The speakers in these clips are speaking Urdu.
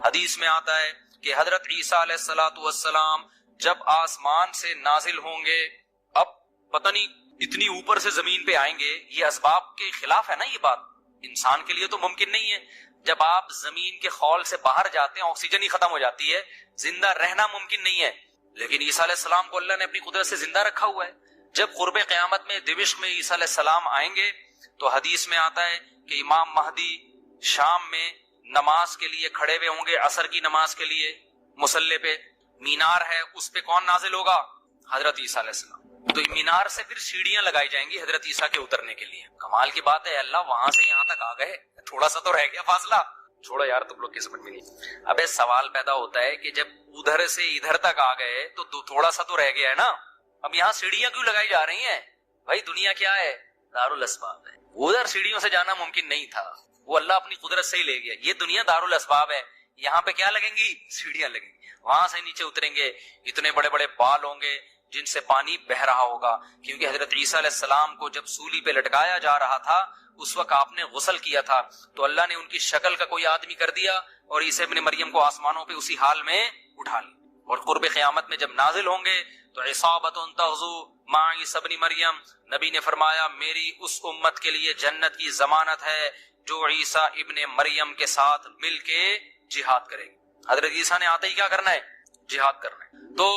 حدیث میں آتا ہے کہ حضرت عیسیٰ علیہ السلام جب آسمان سے نازل ہوں گے، اب پتہ نہیں اتنی اوپر سے زمین پہ آئیں گے، یہ اسباب کے خلاف ہے نا، یہ بات انسان کے لیے تو ممکن نہیں ہے۔ جب آپ زمین کے خول سے باہر جاتے ہیں آکسیجن ہی ختم ہو جاتی ہے، زندہ رہنا ممکن نہیں ہے، لیکن عیسیٰ علیہ السلام کو اللہ نے اپنی قدرت سے زندہ رکھا ہوا ہے۔ جب قرب قیامت میں دمشق میں عیسیٰ علیہ السلام آئیں گے تو حدیث میں آتا ہے کہ امام مہدی شام میں نماز کے لیے کھڑے ہوئے ہوں گے، عصر کی نماز کے لیے مصلی پہ مینار ہے، اس پہ کون نازل ہوگا؟ حضرت عیسیٰ علیہ السلام۔ تو مینار سے پھر سیڑھیاں لگائی جائیں گی حضرت عیسیٰ کے اترنے کے لیے۔ کمال کی بات ہے، اللہ وہاں سے یہاں تک آ گئے، تھوڑا سا تو رہ گیا فاصلہ۔ چھوڑو یار، تم لوگ کی سمجھ میں نہیں۔ ابے سوال پیدا ہوتا ہے کہ جب ادھر سے ادھر تک آ گئے تو تھوڑا سا تو رہ گیا ہے نا، اب یہاں سیڑھیاں کیوں لگائی جا رہی ہیں؟ بھائی دنیا کیا ہے؟ دارالاسباب ہے۔ ادھر سیڑھیوں سے جانا ممکن نہیں تھا، وہ اللہ اپنی قدرت سے ہی لے گیا۔ یہ دنیا دارالاسباب ہے، یہاں پہ کیا لگیں گی؟ سیڑھیاں لگیں گی۔ وہاں سے نیچے اتریں گے، اتنے بڑے بڑے بال ہوں گے جن سے پانی بہ رہا ہوگا، کیونکہ حضرت عیسیٰ علیہ السلام کو جب سولی پہ لٹکایا جا رہا تھا اس وقت آپ نے غسل کیا تھا، تو اللہ نے ان کی شکل کا کوئی آدمی کر دیا اور عیسیٰ ابن مریم کو آسمانوں پہ اسی حال میں اٹھا لی۔ اور قرب قیامت میں جب نازل ہوں گے تو عصابۃ تغزو مع عیسیٰ ابن مریم، نبی نے فرمایا میری اس امت کے لیے جنت کی ضمانت ہے جو عیسیٰ ابن مریم کے ساتھ مل کے جہاد کرے گی۔ حضرت عیسیٰ نے آتے ہی کیا کرنا ہے؟ جہاد کرنا ہے۔ تو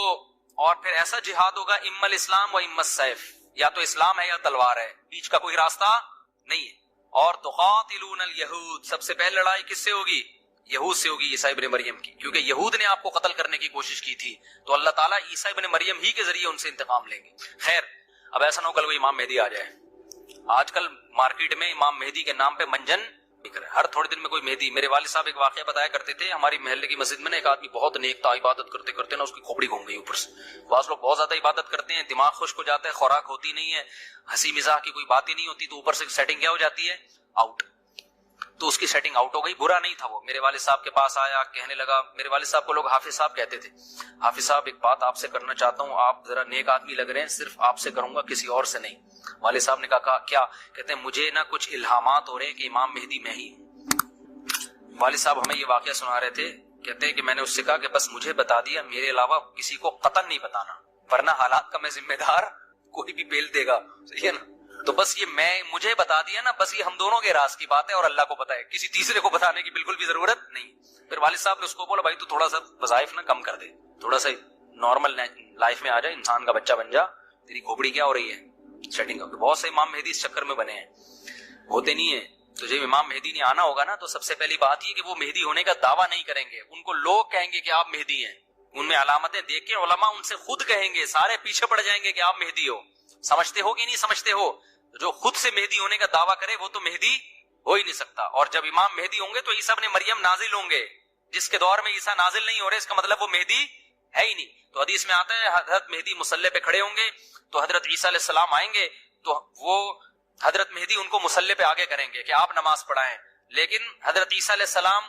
اور پھر ایسا جہاد ہوگا اما الاسلام و اما السیف، یا تو اسلام ہے یا تلوار ہے، بیچ کا کوئی راستہ نہیں ہے۔ اور تقاتلون الیہود، سب سے پہلے لڑائی کس سے ہوگی؟ یہود سے ہوگی، عیسیٰ ابن مریم کی، کیونکہ یہود نے آپ کو قتل کرنے کی کوشش کی تھی، تو اللہ تعالیٰ عیسیٰ ابن مریم ہی کے ذریعے ان سے انتقام لیں گے۔ خیر، اب ایسا نہ ہو کل کوئی امام مہدی آ جائے۔ آج کل مارکیٹ میں امام مہدی کے نام پہ منجن بک رہا ہے، ہر تھوڑے دن میں کوئی مہدی۔ میرے والد صاحب ایک واقعہ بتایا کرتے تھے، ہماری محلے کی مسجد میں نا ایک آدمی بہت نیک تھا، عبادت کرتے کرتے نا اس کی کھوپڑی گھوم گئی اوپر سے۔ بعض لوگ بہت زیادہ عبادت کرتے ہیں، دماغ خشک ہو جاتا ہے، خوراک ہوتی نہیں ہے، ہنسی مزاح کی کوئی بات ہی نہیں ہوتی، تو اوپر سے سیٹنگ کیا ہو جاتی ہے؟ آؤٹ۔ تو اس کی سیٹنگ آؤٹ ہو گئی۔ برا نہیں تھا وہ، میرے والد صاحب کے پاس آیا، کہنے لگا، میرے والد صاحب کو لوگ حافظ صاحب کہتے تھے، حافظ صاحب ایک بات آپ سے کرنا چاہتا ہوں، آپ ذرا نیک آدمی لگ رہے ہیں، صرف آپ سے کروں گا، کسی اور سے نہیں۔ والد صاحب نے کہا کیا؟ کہتے ہیں مجھے نا کچھ الہامات ہو رہے ہیں کہ امام مہدی میں ہی ہوں۔ والد صاحب ہمیں یہ واقعہ سنا رہے تھے، کہتے ہیں کہ میں نے اس سے کہا کہ بس مجھے بتا دیا، میرے علاوہ کسی کو قطعاً نہیں بتانا، ورنہ حالات کا میں ذمہ دار، کوئی بھی بیل دے گا، صحیح ہے نا؟ تو بس یہ مجھے بتا دیا نا، بس یہ ہم دونوں کے راز کی بات ہے اور اللہ کو پتا ہے، کسی تیسرے کو بتانے کی بالکل بھی ضرورت نہیں۔ پھر والد صاحب نے اس کو بولا بھائی تو تھوڑا سا وظائف نا کم کر دے، تھوڑا سا نارمل لائف میں آ جائے، انسان کا بچہ بن جا، تیری کھوپڑی کیا ہو رہی ہے سیٹنگ کا۔ بہت سے امام مہدی اس چکر میں بنے ہیں، ہوتے نہیں ہیں۔ تو جب امام مہدی نے آنا ہوگا نا تو سب سے پہلی بات یہ کہ وہ مہدی ہونے کا دعویٰ نہیں کریں گے، ان کو لوگ کہیں گے کہ آپ مہدی ہیں، ان میں علامتیں دیکھ کے علماء ان سے خود کہیں گے، سارے پیچھے پڑ جائیں گے کہ آپ مہدی ہو۔ سمجھتے ہو کہ نہیں سمجھتے ہو؟ جو خود سے مہدی ہونے کا دعویٰ کرے وہ تو مہدی ہو ہی نہیں سکتا۔ اور جب امام مہدی ہوں گے تو عیسیٰ ابن مریم نازل ہوں گے، جس کے دور میں عیسیٰ نازل نہیں ہو رہے اس کا مطلب وہ مہدی ہے ہی نہیں۔ تو حدیث میں آتا ہے حضرت مہدی مصلی پہ کھڑے ہوں گے تو حضرت عیسیٰ علیہ السلام آئیں گے تو وہ حضرت مہدی ان کو مصلی پہ آگے کریں گے کہ آپ نماز پڑھائیں، لیکن حضرت عیسیٰ علیہ السلام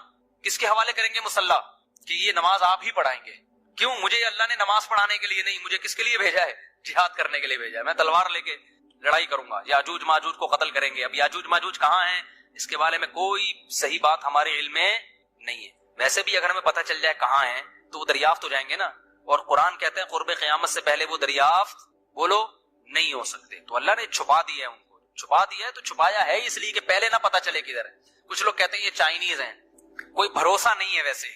کس کے حوالے کریں گے مصلی؟ کہ یہ نماز آپ ہی پڑھائیں گے۔ کیوں؟ مجھے اللہ نے نماز پڑھانے کے لیے نہیں، مجھے کس کے لیے بھیجا ہے؟ جہاد کرنے کے لیے بھیجا ہے، میں تلوار لے کے لڑائی کروں گا، یاجوج ماجوج کو قتل کریں گے۔ اب یاجوج ماجوج کہاں ہیں اس کے بارے میں کوئی صحیح بات ہمارے علم میں نہیں ہے، ویسے بھی اگر ہمیں پتہ چل جائے کہاں ہیں تو وہ دریافت ہو جائیں گے نا، اور قرآن کہتے ہیں قرب قیامت سے پہلے وہ دریافت بولو نہیں ہو سکتے۔ تو اللہ نے چھپا دیا ہے، ان کو چھپا دیا ہے، تو چھپایا ہے اس لیے کہ پہلے نہ پتہ چلے کدھر ہے۔ کچھ لوگ کہتے ہیں یہ چائنیز ہیں، کوئی بھروسہ نہیں ہے، ویسے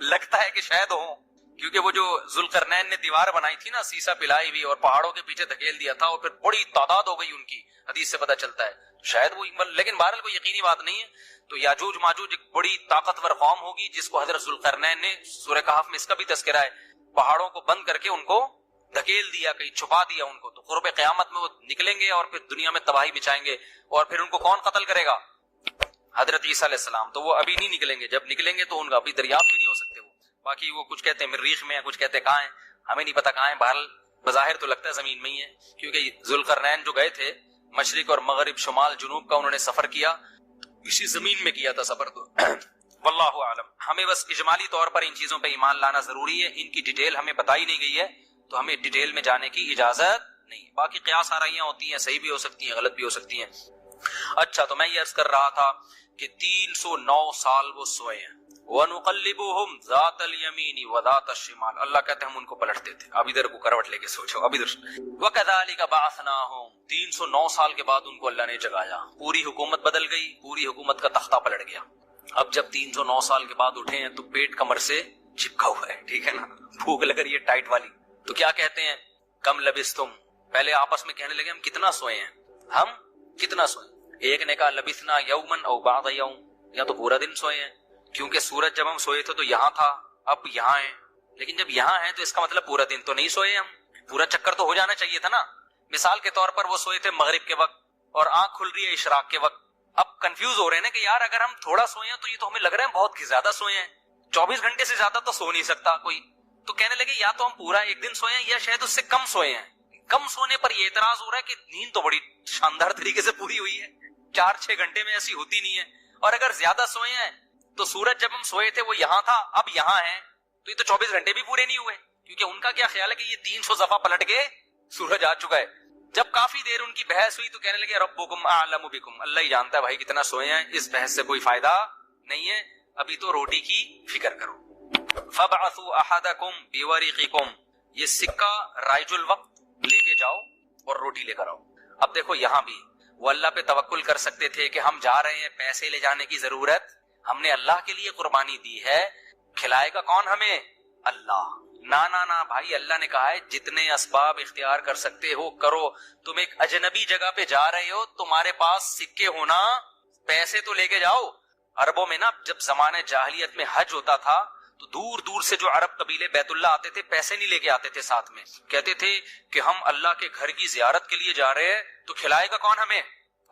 لگتا ہے کہ شاید ہوں، کیونکہ وہ جو ذوالقرنین نے دیوار بنائی تھی نا، سیسا پلائی ہوئی اور پہاڑوں کے پیچھے دھکیل دیا تھا، اور پھر بڑی تعداد ہو گئی ان کی، حدیث سے پتہ چلتا ہے شاید وہ، لیکن بہرحال کوئی یقینی بات نہیں ہے۔ تو یاجوج ماجوج ایک بڑی طاقتور قوم ہوگی جس کو حضرت ذوالقرنین نے سورہ کہف میں اس کا بھی تذکرہ ہے، پہاڑوں کو بند کر کے ان کو دھکیل دیا، کہیں چھپا دیا ان کو، تو قرب قیامت میں وہ نکلیں گے اور پھر دنیا میں تباہی مچائیں گے، اور پھر ان کو کون قتل کرے گا؟ حضرت عیسیٰ علیہ السلام۔ تو وہ ابھی نہیں نکلیں گے، جب نکلیں گے تو ان کا ابھی دریافت بھی نہیں ہو سکتے وہ۔ باقی وہ کچھ کہتے ہیں مریخ میں ہیں، کچھ کہتے ہیں کہاں ہیں، ہمیں نہیں پتا کہاں ہیں، بہرحال بظاہر تو لگتا ہے زمین میں ہی ہے، کیونکہ ذوالقرنین جو گئے تھے مشرق اور مغرب شمال جنوب کا انہوں نے سفر کیا، اسی زمین میں کیا تھا سفر تو واللہ عالم۔ ہمیں بس اجمالی طور پر ان چیزوں پہ ایمان لانا ضروری ہے، ان کی ڈیٹیل ہمیں بتائی نہیں گئی ہے تو ہمیں ڈیٹیل میں جانے کی اجازت نہیں۔ باقی قیاس آرائیاں ہوتی ہیں، صحیح بھی ہو سکتی ہیں، غلط بھی ہو سکتی ہیں۔ اچھا، تو میں یہ عرض کر رہا تھا کہ 309 سال وہ سوئے ہیں، وَنُقَلِّبُهُمْ ذَاتَ الْيَمِينِ وَذَاتَ الشِّمَالِ، اللہ کہتے ہیں ہم ان کو پلٹ دیتے، اب ادھر کو کروٹ لے کے سوچو، اب ادھر۔ وَكَذَلِكَ بَعَثْنَاهُمْ، 309 سال کے بعد ان کو اللہ نے جگایا، پوری حکومت بدل گئی، پوری حکومت کا تختہ پلٹ گیا۔ اب جب 309 سال کے بعد اٹھے ہیں تو پیٹ کمر سے چپکا ہوا ہے، ٹھیک ہے نا، بھوک لگ رہی ہے ٹائٹ والی، تو کیا کہتے ہیں؟ کم لبستم، پہلے آپس میں کہنے لگے ہم کتنا سوئے ہیں، ہم کتنا سوئے؟ ایک نے کہا لبثنا یومن او بعض یوم، یا تو پورا دن سوئے ہیں، کیونکہ سورج جب ہم سوئے تھے تو یہاں تھا، اب یہاں ہے، لیکن جب یہاں ہے تو اس کا مطلب پورا دن تو نہیں سوئے ہم، پورا چکر تو ہو جانا چاہیے تھا نا۔ مثال کے طور پر وہ سوئے تھے مغرب کے وقت اور آنکھ کھل رہی ہے اشراق کے وقت، اب کنفیوز ہو رہے ہیں نا کہ یار اگر ہم تھوڑا سوئے ہیں تو یہ تو ہمیں لگ رہا ہے بہت زیادہ سوئے ہیں، 24 گھنٹے سے زیادہ تو سو نہیں سکتا کوئی، تو کہنے لگے یا تو ہم پورا ایک دن سوئے ہیں یا شاید اس سے کم سوئے ہیں۔ کم سونے پر یہ اعتراض ہو رہا ہے کہ نیند تو بڑی شاندار طریقے سے پوری ہوئی ہے، 4-6 گھنٹے میں ایسی ہوتی نہیں ہے، اور اگر زیادہ سوئے ہیں تو سورج جب ہم سوئے تھے وہ یہاں تھا، اب یہاں ہے، تو یہ تو 24 گھنٹے بھی پورے نہیں ہوئے، کیونکہ ان کا کیا خیال ہے کہ یہ 300 دفعہ پلٹ کے سورج آ چکا ہے۔ جب کافی دیر ان کی بحث ہوئی تو کہنے لگے ربکم اعلم بکم، اللہ ہی جانتا ہے بھائی کتنا سوئے ہیں، اس بحث سے کوئی فائدہ نہیں ہے، ابھی تو روٹی کی فکر کرو۔ فابعثوا احدکم بورقکم، یہ سکہ رائج الوقت لے کے جاؤ اور روٹی لے کر آؤ۔ اب دیکھو یہاں بھی وہ اللہ پہ توکل کر سکتے تھے کہ ہم جا رہے ہیں، پیسے لے جانے کی ضرورت، ہم نے اللہ کے لیے قربانی دی ہے، کھلائے گا کون ہمیں؟ اللہ۔ نا بھائی، اللہ نے کہا ہے جتنے اسباب اختیار کر سکتے ہو کرو، تم ایک اجنبی جگہ پہ جا رہے ہو، تمہارے پاس سکے ہونا، پیسے تو لے کے جاؤ۔ عربوں میں نا جب زمانے جاہلیت میں حج ہوتا تھا تو دور دور سے جو عرب قبیلے بیت اللہ آتے تھے پیسے نہیں لے کے آتے تھے ساتھ میں، کہتے تھے کہ ہم اللہ کے گھر کی زیارت کے لیے جا رہے ہیں تو کھلائے گا کون ہمیں؟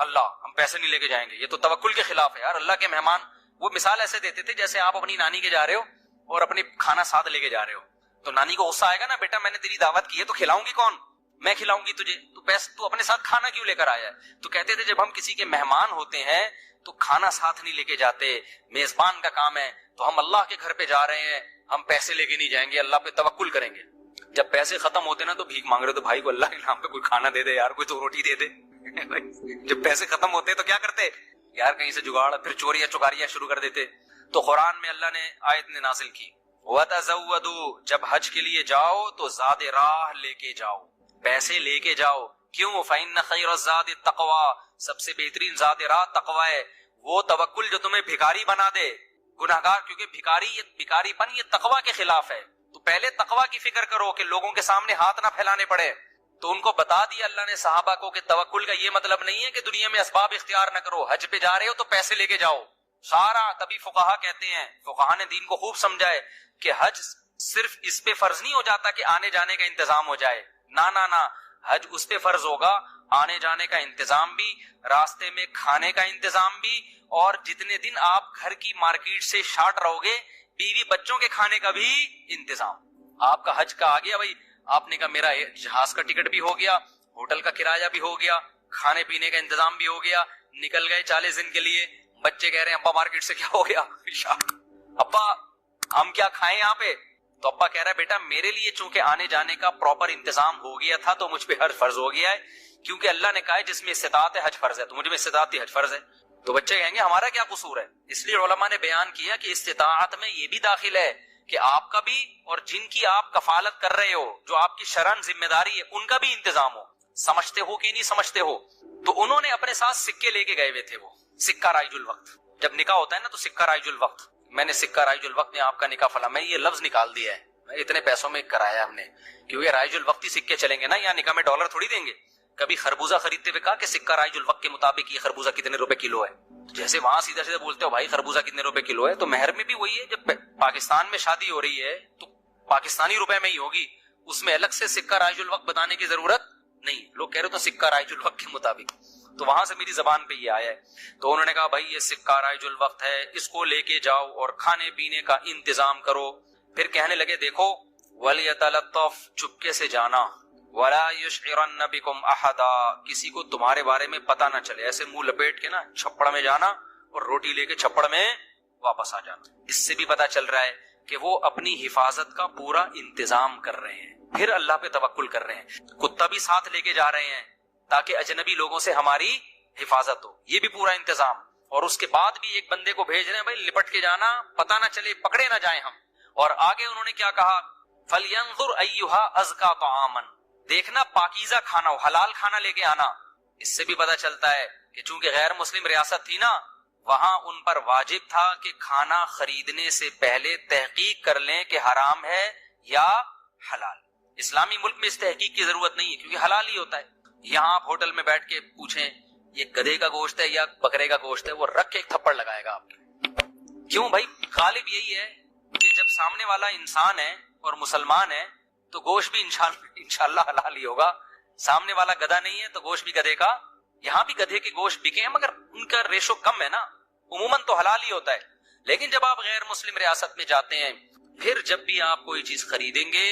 اللہ، ہم پیسے نہیں لے کے جائیں گے، یہ تو توکل کے خلاف ہے یار، اللہ کے مہمان۔ وہ مثال ایسے دیتے تھے جیسے آپ اپنی نانی کے جا رہے ہو اور اپنے کھانا ساتھ لے کے جا رہے ہو، تو نانی کو غصہ آئے گا نا، بیٹا میں نے تیری دعوت کی ہے تو کھلاؤں گی کون؟ میں کھلاؤں گی تجھے، تو اپنے ساتھ کھانا کیوں لے کر آیا ہے؟ تو کہتے تھے جب ہم کسی کے مہمان ہوتے ہیں تو کھانا ساتھ نہیں لے کے جاتے، میزبان کا کام ہے، تو ہم اللہ کے گھر پہ جا رہے ہیں، ہم پیسے لے کے نہیں جائیں گے، اللہ پہ توکل کریں گے۔ جب پیسے ختم ہوتے نا تو بھیک مانگ رہے تو بھائی کو اللہ کے نام پہ کوئی کھانا دے دے یار، کوئی تو روٹی دے دے۔ جب پیسے ختم ہوتے تو کیا کرتے یار؟ کہیں سے جگاڑ، پھر چوریاں چکاریاں شروع کر دیتے۔ تو قرآن میں اللہ نے آیت نے نازل کی وَتَزَوَّدُوا، جب حج کے لیے جاؤ تو زاد راہ لے کے جاؤ، پیسے لے کے جاؤ۔ کیوں؟ فَإِنَّ خَيْرَ الزَّادِ التَّقْوَىٰ، سب سے بہترین زاد راہ تقوی ہے، وہ توکل جو تمہیں بھکاری بنا دے، گناہگار، کیونکہ بھکاری پن یہ تقوی کے خلاف ہے، تو پہلے تقوی کی فکر کرو کہ لوگوں کے سامنے ہاتھ نہ پھیلانے پڑے۔ تو ان کو بتا دیا اللہ نے صحابہ کو کہ توکل کا یہ مطلب نہیں ہے کہ دنیا میں اسباب اختیار نہ کرو، حج پہ جا رہے ہو تو پیسے لے کے جاؤ سارا۔ تبھی فقہا کہتے ہیں، فقہا نے دین کو خوب سمجھائے کہ حج صرف اس پہ فرض نہیں ہو جاتا کہ آنے جانے کا انتظام ہو جائے، نہ، حج اس پہ فرض ہوگا آنے جانے کا انتظام بھی، راستے میں کھانے کا انتظام بھی، اور جتنے دن آپ گھر کی مارکیٹ سے شارٹ رہو گے بیوی بچوں کے کھانے کا بھی انتظام۔ آپ کا حج کا آ گیا بھائی، آپ نے کہا میرا جہاز کا ٹکٹ بھی ہو گیا، ہوٹل کا کرایہ بھی ہو گیا، کھانے پینے کا انتظام بھی ہو گیا، نکل گئے 40 دن کے لیے، بچے کہہ رہے ہیں ابا مارکیٹ سے کیا ہو گیا، ابا ہم کیا کھائیں یہاں پہ؟ تو ابا کہہ رہا ہے بیٹا میرے لیے چونکہ آنے جانے کا پراپر انتظام ہو گیا تھا تو مجھ پہ حج فرض ہو گیا ہے، کیونکہ اللہ نے کہا ہے جس میں استطاعت ہے حج فرض ہے، تو مجھ میں استطاعت ہی حج فرض ہے۔ تو بچے کہیں گے ہمارا کیا قصور ہے؟ اس لیے علماء نے بیان کیا کہ استطاعت میں یہ بھی داخل ہے کہ آپ کا بھی اور جن کی آپ کفالت کر رہے ہو، جو آپ کی شرعن ذمہ داری ہے، ان کا بھی انتظام ہو۔ سمجھتے ہو کہ نہیں سمجھتے ہو؟ تو انہوں نے اپنے ساتھ سکے لے کے گئے ہوئے تھے، وہ سکہ رائج الوقت، جب نکاح ہوتا ہے نا تو سکہ رائج الوقت، میں نے سکہ رائج الوقت میں آپ کا نکاح فلاں، میں یہ لفظ نکال دیا ہے، اتنے پیسوں میں کرایا ہم نے، کیونکہ رائج الوقت ہی سکے چلیں گے نا، یہاں نکاح میں ڈالر تھوڑی دیں گے۔ کبھی خربوزہ خریدتے ہوئے کہا کہ سکہ رائج الوقت کے مطابق یہ خربوزہ کتنے روپے کلو ہے، جیسے وہاں سیدھا سیدھا بولتے ہو بھائی خربوزہ کتنے روپے کلو ہے، تو مہر میں بھی وہی ہے، جب پاکستان میں شادی ہو رہی ہے تو پاکستانی روپے میں ہی ہوگی، اس میں الگ سے سکہ رائج الوقت بتانے کی ضرورت نہیں، لوگ کہہ رہے تو سکہ رائج الوقت کے مطابق، تو وہاں سے میری زبان پہ یہ آیا ہے۔ تو انہوں نے کہا بھائی یہ سکہ رائج الوقت ہے، اس کو لے کے جاؤ اور کھانے پینے کا انتظام کرو۔ پھر کہنے لگے دیکھو وَلْيَتَلَطَّفْ، چپکے سے جانا، وَلَا يُشْعِرَنَّ بِكُمْ أَحَدًا، کسی کو تمہارے بارے میں پتہ نہ چلے، ایسے منہ لپیٹ کے نا چھپڑ میں جانا اور روٹی لے کے چھپڑ میں واپس آ جانا۔ اس سے بھی پتہ چل رہا ہے کہ وہ اپنی حفاظت کا پورا انتظام کر رہے ہیں، پھر اللہ پہ توکل کر رہے ہیں، کتا بھی ساتھ لے کے جا رہے ہیں تاکہ اجنبی لوگوں سے ہماری حفاظت ہو، یہ بھی پورا انتظام۔ اور اس کے بعد بھی ایک بندے کو بھیج رہے ہیں بھائی لپٹ کے جانا, پتہ نہ چلے پکڑے نہ جائیں ہم. اور آگے انہوں نے کیا کہا, فَلْيَنظُرْ أَيُّهَا أَزْكَىٰ طَعَامًا, دیکھنا پاکیزہ کھانا ہو, حلال کھانا لے کے آنا. اس سے بھی پتہ چلتا ہے کہ چونکہ غیر مسلم ریاست تھی نا, وہاں ان پر واجب تھا کہ کھانا خریدنے سے پہلے تحقیق کر لیں کہ حرام ہے یا حلال. اسلامی ملک میں اس تحقیق کی ضرورت نہیں ہے کیونکہ حلال ہی ہوتا ہے. یہاں آپ ہوٹل میں بیٹھ کے پوچھیں یہ گدھے کا گوشت ہے یا بکرے کا گوشت ہے, وہ رکھ کے ایک تھپڑ لگائے گا آپ کے. کیوں بھائی؟ غالب یہی ہے کہ جب سامنے والا انسان ہے اور مسلمان ہے تو گوشت بھی انشاءاللہ حلال ہی ہوگا. سامنے والا گدھا نہیں ہے تو گوشت بھی گدھے کا. یہاں بھی گدھے کے گوشت بکے ہیں مگر ان کا ریشو کم ہے نا, عموماً تو حلال ہی ہوتا ہے. لیکن جب آپ غیر مسلم ریاست میں جاتے ہیں, پھر جب بھی آپ کوئی چیز خریدیں گے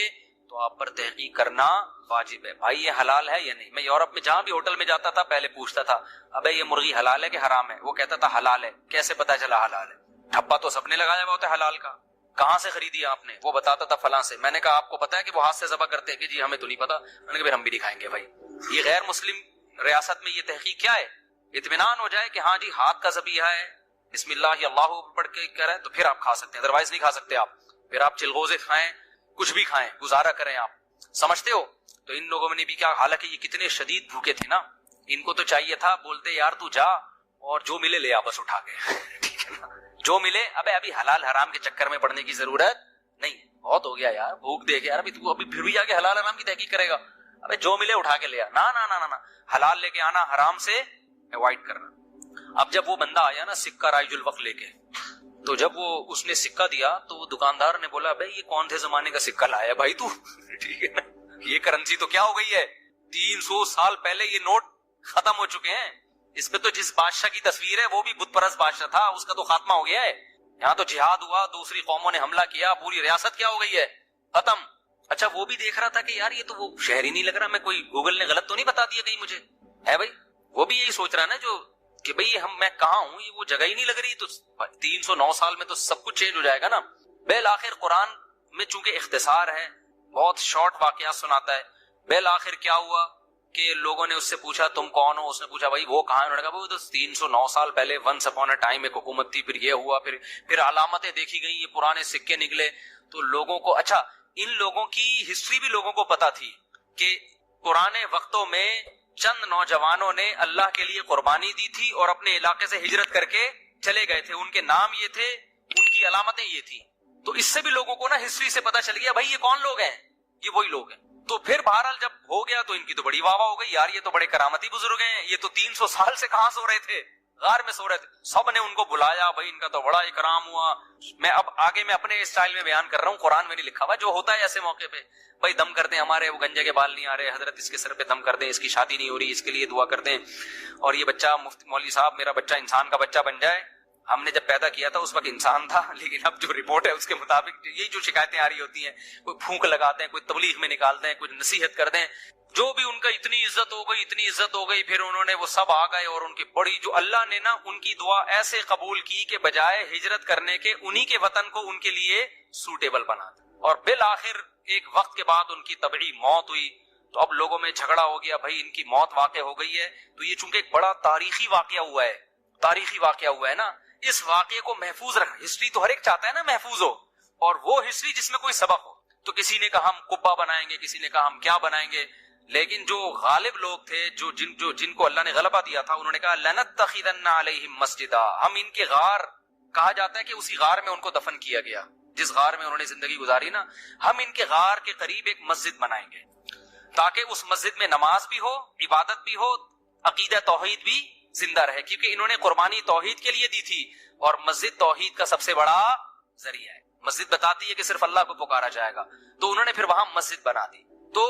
تو آپ پر تحقیق کرنا واجب ہے, بھائی یہ حلال ہے یا نہیں. میں یورپ میں جہاں بھی ہوٹل میں جاتا تھا پہلے پوچھتا تھا ابے یہ مرغی حلال ہے کہ حرام ہے, وہ کہتا تھا حلال ہے. کیسے پتا چلا حلال ہے؟ ٹھپا تو سب نے لگایا ہوا ہوتا ہے حلال کا. کہاں سے خریدی آپ نے؟ وہ بتاتا تھا فلاں سے. میں نے کہا آپ کو پتا ہے کہ وہ ہاتھ سے ذبح کرتے ہیں؟ کہ جی ہمیں تو نہیں پتا. میں نے کہا پھر ہم بھی نہیں کھائیں گے. بھائی یہ غیر مسلم ریاست میں یہ تحقیق کیا ہے؟ اطمینان ہو جائے کہ ہاں جی ہاتھ کا ذبیحہ ہے, بسم اللہ اللہ پڑھ کے کرے تو پھر آپ کھا سکتے ہیں, ادروائز نہیں کھا سکتے آپ. پھر آپ چلغوزے کھائیں, کچھ بھی کھائیں, گزارا کریں آپ. سمجھتے ہو؟ تو ان لوگوں نے بھی کیا, حالانکہ یہ کتنے شدید بھوکے تھے نا, ان کو تو چاہیے تھا بولتے یار تو جا اور جو ملے لے آ بس اٹھا کے. ٹھیک ہے نا, جو ملے. ابھی حلال حرام کے چکر میں پڑنے کی ضرورت نہیں, بہت ہو گیا یار, بھوک دیکھ یار, ابھی تو ابھی پھر بھی جا کے حلال حرام کی تحقیق کرے گا. ابے جو ملے اٹھا کے لے آ. نا نا نا نا, حلال لے کے آنا, حرام سے اوائڈ کرنا. اب جب وہ بندہ آیا نا سکہ رائج الوقت لے کے, تو جب وہ اس نے سکہ دیا تو وہ دکاندار نے بولا بھائی یہ کون سے زمانے کا سکہ لایا بھائی تو؟ ٹھیک ہے نا, یہ کرنسی تو کیا ہو گئی ہے, 300 سال پہلے یہ نوٹ ختم ہو چکے ہیں. اس پہ تو جس بادشاہ کی تصویر ہے وہ بھی بت پرست بادشاہ تھا, اس کا تو خاتمہ ہو گیا ہے. یہاں تو جہاد ہوا, دوسری قوموں نے حملہ کیا, پوری ریاست کیا ہو گئی ہے, ختم. اچھا وہ بھی دیکھ رہا تھا کہ یار یہ تو وہ شہر ہی نہیں لگ رہا, میں کوئی گوگل نے غلط تو نہیں بتا دیا کہیں مجھے ہے. بھائی وہ بھی یہی سوچ رہا نا جو کہ بھئی میں کہاں ہوں, یہ وہ جگہ ہی نہیں لگ رہی. تو 309 سال میں تو سب کچھ چینج ہو جائے گا نا. بالآخر قرآن میں چونکہ اختصار ہے, بہت شارٹ واقعات سناتا ہے. بالآخر کیا ہوا کہ لوگوں نے اس سے پوچھا تم کون ہو, اس نے پوچھا بھائی وہ کہاں ہے, انہوں نے کہا وہ تو 309 سال پہلے ونس اپون اے ٹائم ایک حکومت تھی, پھر یہ ہوا, پھر علامتیں دیکھی گئی, یہ پرانے سکے نکلے. تو لوگوں کو, اچھا ان لوگوں کی ہسٹری بھی لوگوں کو پتا تھی کہ پرانے وقتوں میں چند نوجوانوں نے اللہ کے لیے قربانی دی تھی اور اپنے علاقے سے ہجرت کر کے چلے گئے تھے. ان کے نام یہ تھے, ان کی علامتیں یہ تھی. تو اس سے بھی لوگوں کو نا ہسٹری سے پتا چل گیا بھائی یہ کون لوگ ہیں, یہ وہی لوگ ہیں. تو پھر بہرحال جب ہو گیا تو ان کی تو بڑی واہ واہ ہو گئی, یار یہ تو بڑے کرامتی بزرگ ہیں, یہ تو 300 سال سے کہاں سو رہے تھے, غار میں سو رہے تھے. سب نے ان کو بلایا, بھائی ان کا تو بڑا اکرام ہوا. میں اب آگے میں اپنے اسٹائل میں بیان کر رہا ہوں, قرآن میں نہیں لکھا ہوا, جو ہوتا ہے ایسے موقع پہ. بھائی دم کر دیں, ہمارے وہ گنجے کے بال نہیں آ رہے, حضرت اس کے سر پہ دم کر دیں, اس کی شادی نہیں ہو رہی, اس کے لیے دعا کر دیں, اور یہ بچہ مفتی مولوی صاحب میرا بچہ انسان کا بچہ بن جائے. ہم نے جب پیدا کیا تھا اس وقت انسان تھا, لیکن اب جو رپورٹ ہے اس کے مطابق یہی جو شکایتیں آ رہی ہوتی ہیں, کوئی پھونک لگاتے ہیں, کوئی تبلیغ میں نکال دیں, کوئی نصیحت کر دیں, جو بھی ان کا اتنی عزت ہو گئی, اتنی عزت ہو گئی. پھر انہوں نے وہ سب آ گئے اور ان کی بڑی, جو اللہ نے نا ان کی دعا ایسے قبول کی کہ بجائے ہجرت کرنے کے انہی کے وطن کو ان کے لیے سوٹیبل بنا دیا. اور بالآخر ایک وقت کے بعد ان کی طبعی موت ہوئی. تو اب لوگوں میں جھگڑا ہو گیا, بھائی ان کی موت واقع ہو گئی ہے, تو یہ چونکہ ایک بڑا تاریخی واقعہ ہوا ہے, تاریخی واقعہ ہوا ہے نا, اس واقعے کو محفوظ رکھ. ہسٹری تو ہر ایک چاہتا ہے نا محفوظ ہو, اور وہ ہسٹری جس میں کوئی سبق ہو. تو کسی نے کہا ہم قبہ بنائیں گے, کسی نے کہا ہم کیا بنائیں گے. لیکن جو غالب لوگ تھے, جن کو اللہ نے غلبہ دیا تھا, انہوں نے کہا لنتخذن علیہم مسجدا, ہم ان کے غار, کہا جاتا ہے کہ اسی غار میں ان کو دفن کیا گیا جس غار میں انہوں نے زندگی گزاری نا, ہم ان کے غار کے قریب ایک مسجد بنائیں گے تاکہ اس مسجد میں نماز بھی ہو, عبادت بھی ہو, عقیدہ توحید بھی زندہ رہے. کیونکہ انہوں نے قربانی توحید کے لیے دی تھی, اور مسجد توحید کا سب سے بڑا ذریعہ ہے. مسجد بتاتی ہے کہ صرف اللہ کو پکارا جائے گا, تو انہوں نے پھر وہاں مسجد بنا دی. تو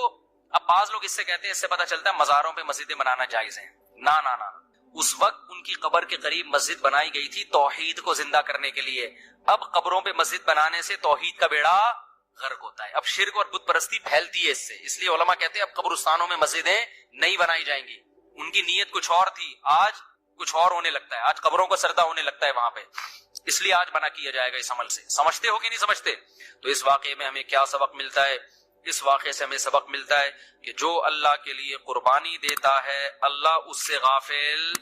اب بعض لوگ اس سے کہتے ہیں, اس سے پتہ چلتا ہے مزاروں پہ مسجدیں بنانا جائز ہیں. نا نا نا, اس وقت ان کی قبر کے قریب مسجد بنائی گئی تھی توحید کو زندہ کرنے کے لیے. اب قبروں پہ مسجد بنانے سے توحید کا بیڑا غرق ہوتا ہے. اب شرک اور بت پرستی پھیلتی ہے اس سے, اس لیے علماء کہتے ہیں اب قبرستانوں میں مسجدیں نہیں بنائی جائیں گی. ان کی نیت کچھ اور تھی, آج کچھ اور ہونے لگتا ہے, آج قبروں کو سردہ ہونے لگتا ہے وہاں پہ, اس لیے آج منع کیا جائے گا اس عمل سے. سمجھتے ہو کہ نہیں سمجھتے؟ تو اس واقعے میں ہمیں کیا سبق ملتا ہے؟ اس واقعے سے ہمیں سبق ملتا ہے کہ جو اللہ کے لیے قربانی دیتا ہے اللہ اس سے غافل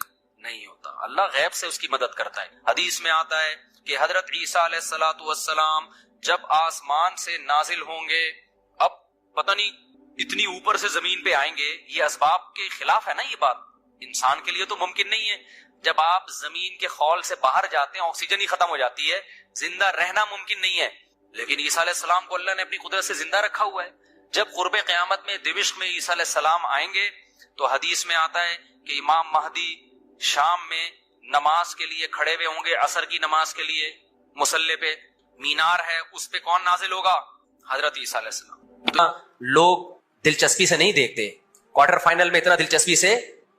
نہیں ہوتا. اللہ غیب سے اس کی مدد کرتا ہے. حدیث میں آتا ہے کہ حضرت عیسیٰ علیہ السلام جب آسمان سے نازل ہوں گے، اب پتہ نہیں اتنی اوپر سے زمین پہ آئیں گے. یہ اسباب کے خلاف ہے نا یہ بات، انسان کے لیے تو ممکن نہیں ہے. جب آپ زمین کے خول سے باہر جاتے ہیں آکسیجن ہی ختم ہو جاتی ہے، زندہ رہنا ممکن نہیں ہے. لیکن عیسیٰ علیہ السلام کو اللہ نے اپنی قدرت سے زندہ رکھا ہوا ہے. جب قرب قیامت میں دمشق میں عیسیٰ علیہ السلام آئیں گے تو حدیث میں آتا ہے کہ امام مہدی شام میں نماز کے لیے کھڑے ہوئے ہوں گے، عصر کی نماز کے لیے. مصلی پہ مینار ہے، اس پہ کون نازل ہوگا؟ حضرت عیسیٰ علیہ السلام. لوگ دلچسپی سے نہیں دیکھتے، کوارٹر فائنل میں اتنا دلچسپی سے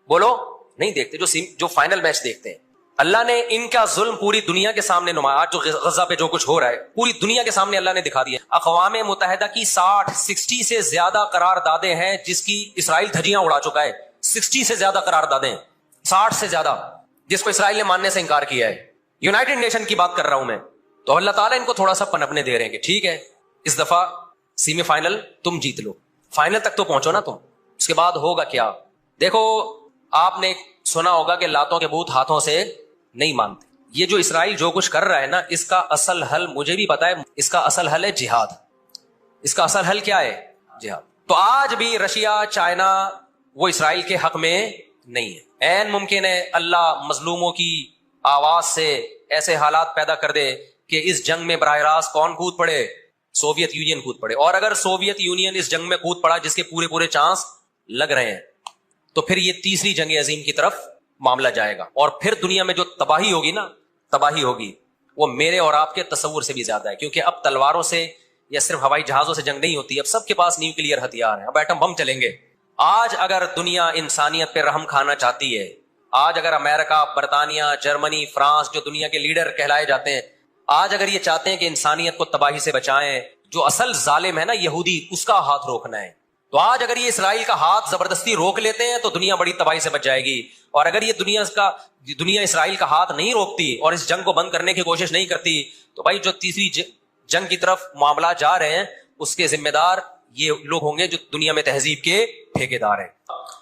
بولو نہیں دیکھتے جو فائنل میچ دیکھتے ہیں. اللہ نے ان کا ظلم پوری دنیا کے سامنے نمایا. آج جو غزہ پہ جو کچھ ہو رہا ہے پوری دنیا کے سامنے اللہ نے دکھا دیا. اقوام متحدہ کی 60 سے زیادہ قراردادیں ہیں جس کی اسرائیل دھجیاں اڑا چکا ہے. 60 سے زیادہ قراردادیں، 60 سے زیادہ، جس کو اسرائیل نے ماننے سے انکار کیا ہے. یونائٹڈ نیشن کی بات کر رہا ہوں میں. تو اللہ تعالیٰ ان کو تھوڑا سا پنپنے دے رہے ہیں کہ ٹھیک ہے اس دفعہ سیمی فائنل تم جیت لو، فائنل تک تو پہنچو نا تم، اس کے بعد ہوگا کیا. دیکھو آپ نے سنا ہوگا کہ لاتوں کے بت ہاتھوں سے نہیں مانتے. یہ جو اسرائیل جو کچھ کر رہا ہے نا، اس کا اصل حل مجھے بھی پتا ہے. اس کا اصل حل ہے جہاد. اس کا اصل حل کیا ہے؟ جہاد. تو آج بھی رشیا، چائنا وہ اسرائیل کے حق میں نہیں ہے. عین ممکن ہے اللہ مظلوموں کی آواز سے ایسے حالات پیدا کر دے کہ اس جنگ میں براہ راست کون کود پڑے؟ سوویت یونین کود پڑے. اور اگر سوویت یونین اس جنگ میں کود پڑا جس کے پورے چانس لگ رہے ہیں، تو پھر یہ تیسری جنگ عظیم کی طرف معاملہ جائے گا. اور پھر دنیا میں جو تباہی ہوگی نا، تباہی ہوگی وہ میرے اور آپ کے تصور سے بھی زیادہ ہے. کیونکہ اب تلواروں سے یا صرف ہوائی جہازوں سے جنگ نہیں ہوتی، اب سب کے پاس نیوکلیئر ہتھیار ہیں، اب ایٹم بم چلیں گے. آج اگر دنیا انسانیت پہ رحم کھانا چاہتی ہے، آج اگر امریکہ، برطانیہ، جرمنی، فرانس جو دنیا کے لیڈر کہلائے جاتے ہیں، آج اگر یہ چاہتے ہیں کہ انسانیت کو تباہی سے بچائیں، جو اصل ظالم ہے نا یہودی، اس کا ہاتھ روکنا ہے، تو آج اگر یہ اسرائیل کا ہاتھ زبردستی روک لیتے ہیں تو دنیا بڑی تباہی سے بچ جائے گی. اور اگر یہ دنیا اسرائیل کا ہاتھ نہیں روکتی اور اس جنگ کو بند کرنے کی کوشش نہیں کرتی، تو بھائی جو تیسری جنگ کی طرف معاملات جا رہے ہیں اس کے ذمہ دار یہ لوگ ہوں گے جو دنیا میں تہذیب کے ٹھیکیدار ہیں.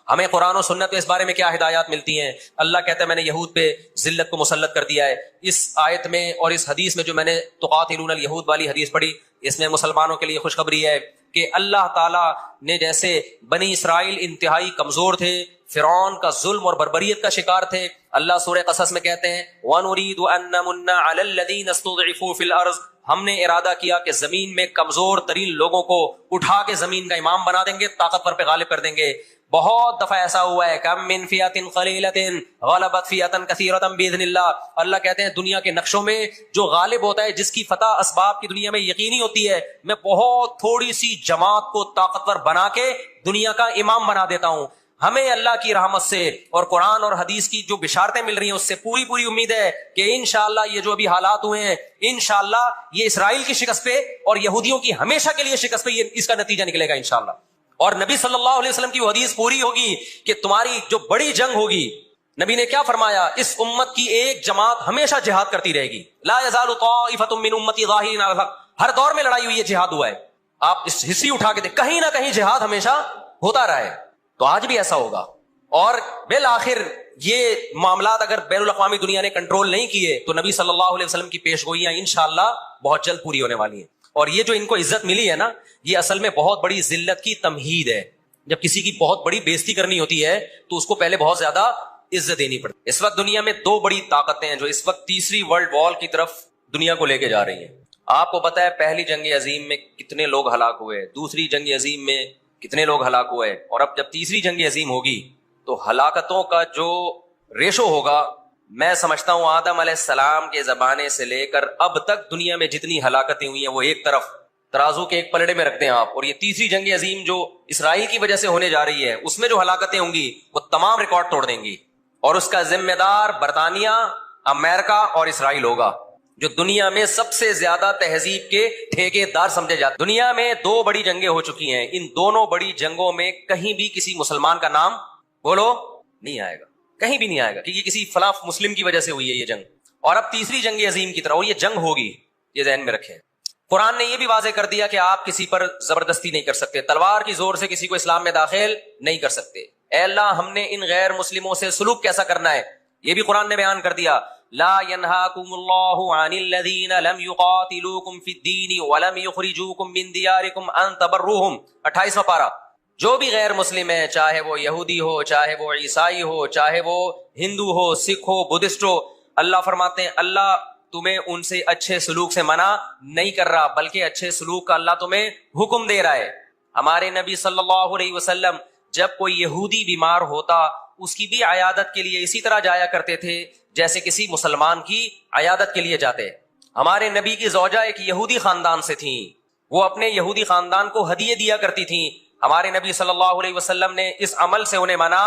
ہمیں قرآن و سنت میں اس بارے میں کیا ہدایات ملتی ہیں؟ اللہ کہتا ہے میں نے یہود پہ ذلت کو مسلط کر دیا ہے. اس آیت میں اور اس حدیث میں جو میں نے تقاتلون الیہود والی حدیث پڑھی، اس میں مسلمانوں کے لیے خوشخبری ہے کہ اللہ تعالیٰ نے جیسے بنی اسرائیل انتہائی کمزور تھے، فرعون کا ظلم اور بربریت کا شکار تھے. اللہ سورہ قصص میں کہتے ہیں وَنُرِيدُ أَن نَّمُنَّ عَلَى الَّذِينَ اسْتُضْعِفُوا فِي الْأَرْضِ، ہم نے ارادہ کیا کہ زمین میں کمزور ترین لوگوں کو اٹھا کے زمین کا امام بنا دیں گے، طاقتور پہ غالب کر دیں گے. بہت دفعہ ایسا ہوا ہے، کم من فئۃ قلیلۃ غلبت فئۃ کثیرۃ باذن اللہ. اللہ کہتے ہیں دنیا کے نقشوں میں جو غالب ہوتا ہے، جس کی فتح اسباب کی دنیا میں یقینی ہوتی ہے، میں بہت تھوڑی سی جماعت کو طاقتور بنا کے دنیا کا امام بنا دیتا ہوں. ہمیں اللہ کی رحمت سے اور قرآن اور حدیث کی جو بشارتیں مل رہی ہیں اس سے پوری امید ہے کہ انشاءاللہ یہ جو ابھی حالات ہوئے ہیں، انشاءاللہ یہ اسرائیل کی شکست پہ اور یہودیوں کی ہمیشہ کے لیے شکست پہ اس کا نتیجہ نکلے گا انشاءاللہ. اور نبی صلی اللہ علیہ وسلم کی وہ حدیث پوری ہوگی کہ تمہاری جو بڑی جنگ ہوگی، نبی نے کیا فرمایا؟ اس امت کی ایک جماعت ہمیشہ جہاد کرتی رہے گی. لا یزال طائفۃ من امتی ظاہرین علی الحق. ہر دور میں لڑائی ہوئی ہے، جہاد ہوا ہے. آپ اس ہسٹری اٹھا کے کہیں نہ کہیں جہاد ہمیشہ ہوتا رہا ہے. تو آج بھی ایسا ہوگا. اور بالآخر یہ معاملات اگر بین الاقوامی دنیا نے کنٹرول نہیں کیے تو نبی صلی اللہ علیہ وسلم کی پیش گوئیاں انشاءاللہ بہت جلد پوری ہونے والی ہیں. اور یہ جو ان کو عزت ملی ہے نا، یہ اصل میں بہت بڑی ذلت کی تمہید ہے. جب کسی کی بہت بڑی بےزتی کرنی ہوتی ہے تو اس کو پہلے بہت زیادہ عزت دینی پڑتی. اس وقت دنیا میں دو بڑی طاقتیں ہیں جو اس وقت تیسری ورلڈ وار کی طرف دنیا کو لے کے جا رہی ہیں. آپ کو پتا ہے پہلی جنگ عظیم میں کتنے لوگ ہلاک ہوئے، دوسری جنگ عظیم میں کتنے لوگ ہلاک ہوئے، اور اب جب تیسری جنگ عظیم ہوگی تو ہلاکتوں کا جو ریشو ہوگا، میں سمجھتا ہوں آدم علیہ السلام کے زمانے سے لے کر اب تک دنیا میں جتنی ہلاکتیں ہوئی ہیں وہ ایک طرف ترازو کے ایک پلڑے میں رکھتے ہیں آپ، اور یہ تیسری جنگ عظیم جو اسرائیل کی وجہ سے ہونے جا رہی ہے اس میں جو ہلاکتیں ہوں گی وہ تمام ریکارڈ توڑ دیں گی. اور اس کا ذمہ دار برطانیہ، امریکہ اور اسرائیل ہوگا، جو دنیا میں سب سے زیادہ تہذیب کے ٹھیکے دار سمجھے جاتے. دنیا میں دو بڑی جنگیں ہو چکی ہیں، ان دونوں بڑی جنگوں میں کہیں بھی کسی مسلمان کا نام بولو نہیں آئے گا، کہیں بھی نہیں آئے گا کہ یہ کسی فلاں مسلم کی وجہ سے ہوئی ہے یہ جنگ. اور اب تیسری جنگ عظیم کی طرح، اور یہ جنگ ہوگی، یہ ذہن میں رکھیں. قرآن نے یہ بھی واضح کر دیا کہ آپ کسی پر زبردستی نہیں کر سکتے، تلوار کی زور سے کسی کو اسلام میں داخل نہیں کر سکتے. اے اللہ ہم نے ان غیر مسلموں سے سلوک کیسا کرنا ہے؟ یہ بھی قرآن نے بیان کر دیا، لا ينهاكم الله عن الذين لم يقاتلوكم في الدين ولم يخرجوكم من دياركم ان تبروهم، 28واں پارہ. جو بھی غیر مسلم ہے، چاہے وہ یہودی ہو، چاہے وہ عیسائی ہو، چاہے وہ ہندو ہو، سکھ ہو، بدھسٹ ہو، اللہ فرماتے ہیں اللہ تمہیں ان سے اچھے سلوک سے منع نہیں کر رہا، بلکہ اچھے سلوک کا اللہ تمہیں حکم دے رہا ہے. ہمارے نبی صلی اللہ علیہ وسلم جب کوئی یہودی بیمار ہوتا اس کی بھی عیادت کے لیے اسی طرح جایا کرتے تھے جیسے کسی مسلمان کی عیادت کے لیے جاتے. ہمارے نبی کی زوجہ ایک یہودی خاندان سے تھیں، وہ اپنے یہودی خاندان کو ہدیے دیا کرتی تھیں. ہمارے نبی صلی اللہ علیہ وسلم نے اس عمل سے انہیں منع